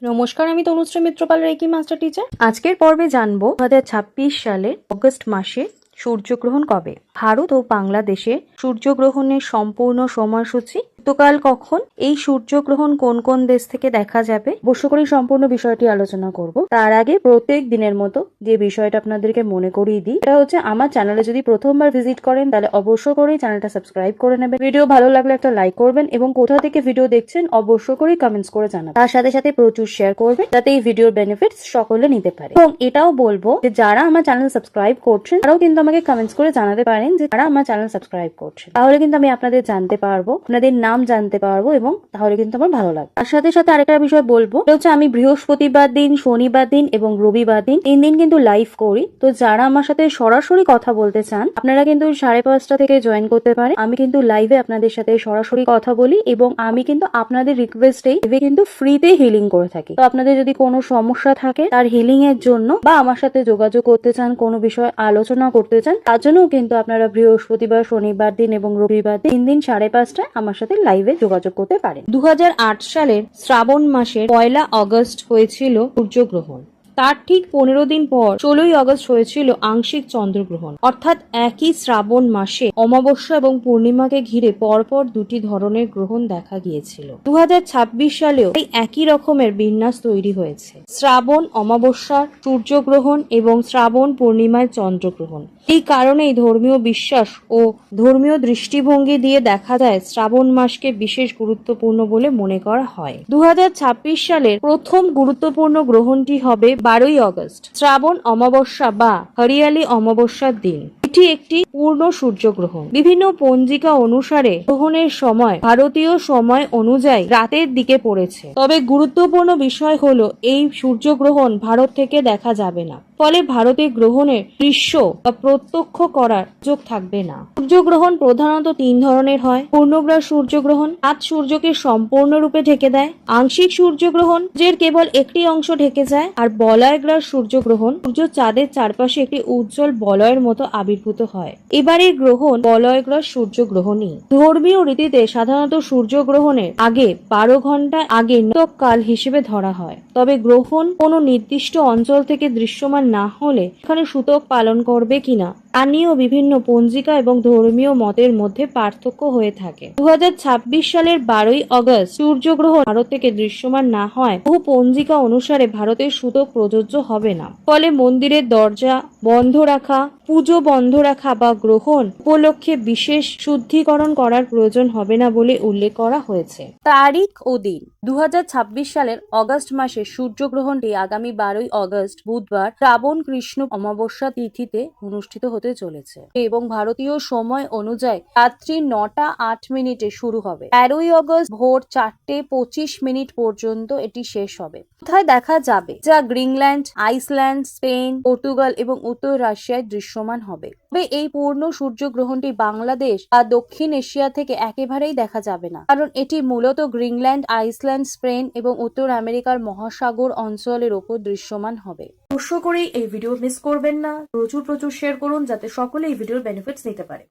নমস্কার, আমি Tanushree Mitrapal, reiki master teacher. আজকের পর্বে জানবো 2026 সালের অগস্ট মাসে সূর্যগ্রহণ কবে। ভারত ও বাংলাদেশে সূর্যগ্রহণের সম্পূর্ণ সময়সূচি, ঋতুকাল কখন, এই সূর্যগ্রহণ কোন কোন দেশ থেকে দেখা যাবে, অবশ্য করে সম্পূর্ণ বিষয়টি আলোচনা করব। তার আগে প্রত্যেক দিনের মতো যে বিষয়টা আপনাদেরকে মনে করিয়ে দিই, এটা হচ্ছে আমার চ্যানেলে যদি প্রথমবার ভিজিট করেন তাহলে অবশ্য করেই চ্যানেলটা সাবস্ক্রাইব করে নেবেন। ভিডিও ভালো লাগলে একটা লাইক করবেন এবং কোথা থেকে ভিডিও দেখছেন অবশ্য করেই কমেন্টস করে জানাবেন। তার সাথে সাথে প্রচুর শেয়ার করবেন যাতে এই ভিডিওর বেনিফিটস সকলে নিতে পারে। এবং এটাও বলবো যে যারা আমার চ্যানেল সাবস্ক্রাইব করছেন তারাও কিন্তু আমাকে কমেন্টস করে জানাতে পারেন যে তারা আমার চ্যানেল সাবস্ক্রাইব করছেন। তাহলে কিন্তু আমি আপনাদের জানতে পারবো, আপনাদের নাম জানতে পারবো এবং তাহলে কিন্তু আমার ভালো লাগবে। তার সাথে সাথে আরেকটা বিষয় বলবো, এটা হচ্ছে আমি বৃহস্পতিবার দিন, শনিবার দিন এবং রবিবার দিন 3 দিন কিন্তু লাইভ করি। তো যারা আমার সাথে সরাসরি কথা বলতে চান আপনারা কিন্তু 5:30 থেকে জয়েন করতে পারেন। আমি কিন্তু লাইভে আপনাদের সাথে সরাসরি কথা বলি এবং আমি কিন্তু আপনাদের রিকোয়েস্টেই কিন্তু ফ্রিতে হিলিং করে থাকি। তো আপনাদের যদি কোনো সমস্যা থাকে তার হিলিং এর জন্য বা আমার সাথে যোগাযোগ করতে চান, কোনো বিষয়ে আলোচনা করতে চান, তার জন্যও কিন্তু আপনারা বৃহস্পতিবার, শনিবার দিন এবং রবিবার দিন 3 দিন 5:30টায় আমার সাথে লাইভে যোগাযোগ করতে পারেন। 2008 সালের শ্রাবণ মাসের 1 আগস্ট হয়েছিল সূর্যগ্রহণ। তার ঠিক 15 দিন পর 16ই আগস্ট হয়েছিল আংশিক চন্দ্রগ্রহণ। অর্থাৎ একই শ্রাবণ মাসে অমাবস্যা এবং পূর্ণিমাকে ঘিরে পরপর দুটি ধরনের গ্রহণ দেখা গিয়েছিল। 2026 সালেও এই একই রকমের বিন্যাস তৈরি হয়েছে। শ্রাবণ অমাবস্যার সূর্যগ্রহণ এবং শ্রাবণ পূর্ণিমায় চন্দ্রগ্রহণ। এই কারণেই ধর্মীয় বিশ্বাস ও ধর্মীয় দৃষ্টিভঙ্গি দিয়ে দেখা যায় শ্রাবণ মাসকে বিশেষ গুরুত্বপূর্ণ বলে মনে করা হয়। 2026 সালের প্রথম গুরুত্বপূর্ণ গ্রহণটি হবে 12ই আগস্ট, শ্রাবণ অমাবস্যা বা হরিয়ালি অমাবস্যার দিন। এটি একটি পূর্ণ সূর্যগ্রহণ। বিভিন্ন পঞ্জিকা অনুসারে গ্রহণের সময় ভারতীয় সময় অনুযায়ী রাতের দিকে পড়েছে। তবে গুরুত্বপূর্ণ বিষয় হলো এই সূর্যগ্রহণ ভারত থেকে দেখা যাবে না। ফলে ভারতে গ্রহণের দৃশ্য বা প্রত্যক্ষ করার সুযোগ থাকবে না। সূর্যগ্রহণ প্রধানত 3 ধরনের হয়। পূর্ণগ্রাস সূর্যগ্রহণ, চাঁদ সূর্যকে সম্পূর্ণরূপে ঢেকে দেয়। আংশিক সূর্যগ্রহণ, যে কেবল একটি অংশ ঢেকে যায়। আর বলয়গ্রাস সূর্যগ্রহণ, সূর্য চাঁদের চারপাশে একটি উজ্জ্বল বলয়ের মতো আবির্ভূত হয়। এবারে গ্রহণ বলয়গ্রাস সূর্যগ্রহণই। ধর্মীয় রীতিতে সাধারণত সূর্যগ্রহণের আগে 12 ঘন্টা আগে কাল হিসেবে ধরা হয়। তবে গ্রহণ কোনো নির্দিষ্ট অঞ্চল থেকে দৃশ্যমান না হলে এখানে সূতক পালন করবে কিনা তা নিয়েও বিভিন্ন পঞ্জিকা এবং ধর্মীয় মতের মধ্যে পার্থক্য হয়ে থাকে। 2026 সালের 12ই আগস্ট সূর্যগ্রহণ ভারত থেকে দৃশ্যমান না হয় বহু পঞ্জিকা অনুসারে ভারতের সূতক প্রযোজ্য হবে না। ফলে মন্দিরের দরজা বন্ধ রাখা, পুজো বন্ধ রাখা বা গ্রহণ উপলক্ষে বিশেষ শুদ্ধিকরণ করার প্রয়োজন হবে না বলে উল্লেখ করা হয়েছে। তারিখ ও দিন: 2026 সালের অগস্ট মাসের সূর্যগ্রহণটি আগামী 12ই আগস্ট বুধবার শ্রাবণ কৃষ্ণ অমাবস্যা তিথিতে অনুষ্ঠিত হতে চলেছে এবং ভারতীয় সময় অনুযায়ী রাত্রি 9:08 শুরু হবে। 13ই আগস্ট ভোর 4:25 পর্যন্ত এটি শেষ হবে। কোথায় দেখা যাবে? যা গ্রিনল্যান্ড, আইসল্যান্ড, স্পেন, পর্তুগাল এবং উত্তর রাশিয়ায় দৃশ্যমান হবে। তবে এই পূর্ণ সূর্যগ্রহণটি বাংলাদেশ বা দক্ষিণ এশিয়া থেকে একেবারেই দেখা যাবে না, কারণ এটি মূলত গ্রিনল্যান্ড, আইসল্যান্ড, স্পেন এবং উত্তর আমেরিকার মহাসাগর অঞ্চলের ওপর দৃশ্যমান হবে। অবশ্য করেই এই ভিডিও মিস করবেন না। প্রচুর শেয়ার করুন যাতে সকলে এই ভিডিওর বেনিফিটস নিতে পারে।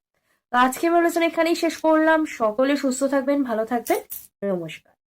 আজকে আমি আলোচনা এখানেই শেষ করলাম। সকলে সুস্থ থাকবেন, ভালো থাকবেন। নমস্কার।